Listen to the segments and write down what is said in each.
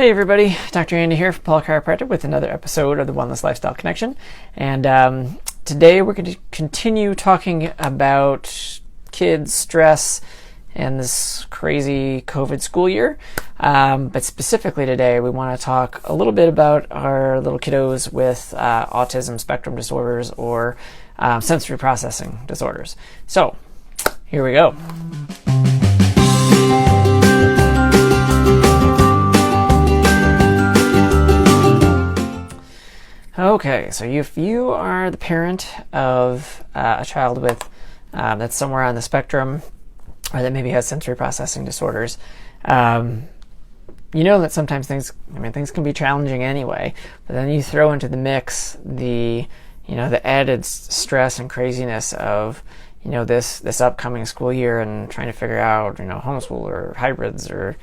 Hey everybody, Dr. Andy here from Paul Chiropractic with another episode of the Wellness Lifestyle Connection. And today we're going to continue talking about kids, stress, and this crazy COVID school year. But specifically today we want to talk a little bit about our little kiddos with autism spectrum disorders or sensory processing disorders. So here we go. Okay, so if you are the parent of a child with that's somewhere on the spectrum or that maybe has sensory processing disorders, you know that sometimes things can be challenging anyway, but then you throw into the mix the added stress and craziness of this upcoming school year and trying to figure out homeschool or hybrids or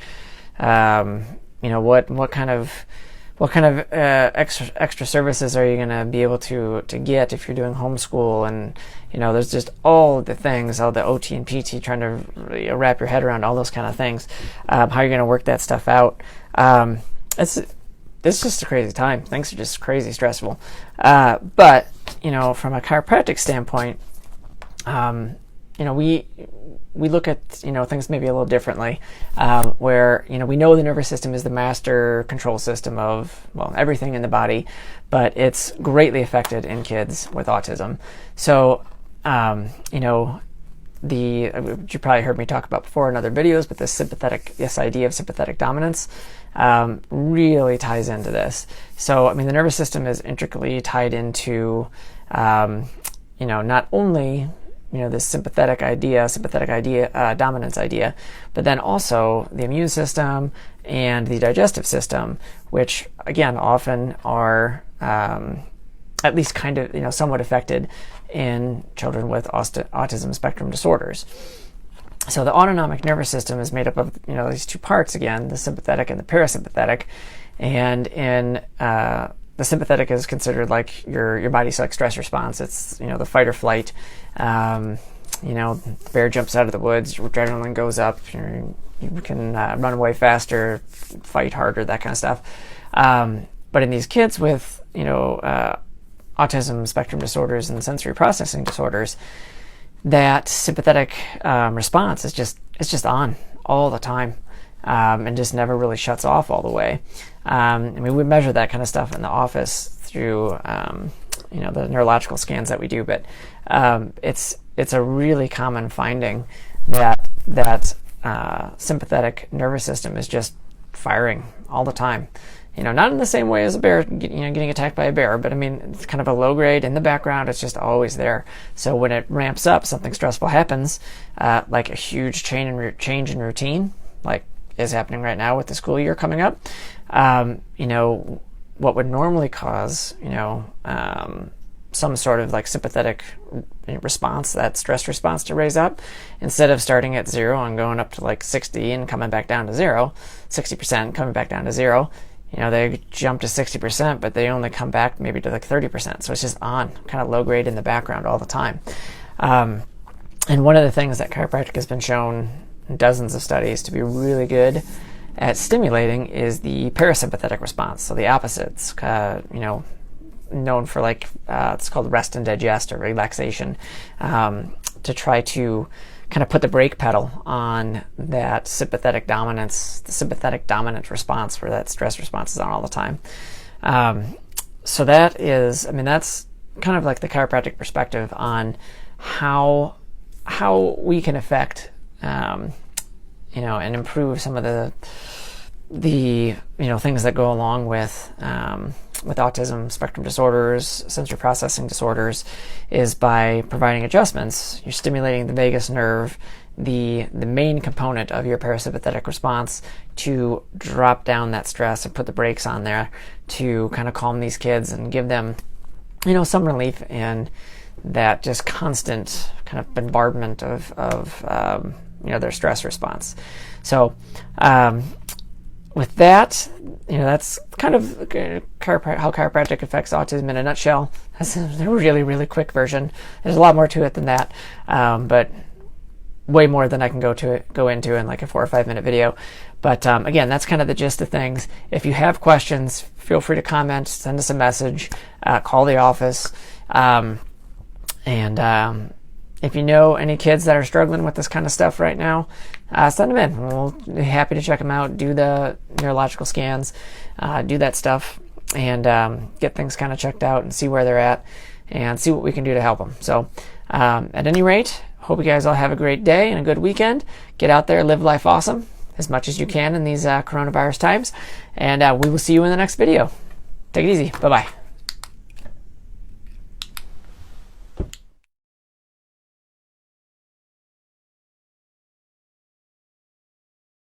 what kind of extra services are you going to be able to get if you're doing homeschool? And there's just all the things, all the OT and PT, trying to wrap your head around all those kind of things. How you're going to work that stuff out? It's just a crazy time. Things are just crazy stressful. But from a chiropractic standpoint, we look at things maybe a little differently, where we know the nervous system is the master control system of everything in the body, but it's greatly affected in kids with autism. So you probably heard me talk about before in other videos, but this idea of sympathetic dominance really ties into this. So the nervous system is intricately tied into not only this sympathetic dominance idea, but then also the immune system and the digestive system, which again often are at least kind of somewhat affected in children with autism spectrum disorders. So the autonomic nervous system is made up of these two parts again, the sympathetic and the parasympathetic, and in the sympathetic is considered like your body's like stress response. It's the fight or flight. Bear jumps out of the woods, your adrenaline goes up, you can run away faster, fight harder, that kind of stuff. But in these kids with autism spectrum disorders and sensory processing disorders, that sympathetic response is just on all the time. And just never really shuts off all the way. We measure that kind of stuff in the office through the neurological scans that we do, but it's a really common finding that sympathetic nervous system is just firing all the time. Not in the same way as a bear, getting attacked by a bear, but it's kind of a low grade in the background. It's just always there. So when it ramps up, something stressful happens, like a huge change in routine, like is happening right now with the school year coming up. What would normally cause some sort of like sympathetic response, that stress response to raise up, instead of starting at 0 and going up to like 60 and coming back down to 0, 60% coming back down to 0, they jump to 60%, but they only come back maybe to like 30%. So it's just on, kind of low grade in the background all the time. And one of the things that chiropractic has been shown in dozens of studies to be really good at stimulating is the parasympathetic response. So the opposites, known for it's called rest and digest or relaxation, to try to kind of put the brake pedal on that sympathetic dominance, the sympathetic dominant response where that stress response is on all the time. So that is, that's kind of like the chiropractic perspective on how we can affect and improve some of the things that go along with autism spectrum disorders, sensory processing disorders, is by providing adjustments. You're stimulating the vagus nerve, the main component of your parasympathetic response, to drop down that stress and put the brakes on there to kind of calm these kids and give them some relief in that just constant kind of bombardment of their stress response. So with that, that's kind of how chiropractic affects autism in a nutshell. That's a really, really quick version. There's a lot more to it than that. But way more than I can go into in like a 4 or 5 minute video. But again, that's kind of the gist of things. If you have questions, feel free to comment, send us a message, call the office, and if you know any kids that are struggling with this kind of stuff right now, send them in. We'll be happy to check them out, do the neurological scans, do that stuff, and get things kind of checked out and see where they're at and see what we can do to help them. So at any rate, hope you guys all have a great day and a good weekend. Get out there, live life awesome as much as you can in these coronavirus times, and we will see you in the next video. Take it easy. Bye-bye.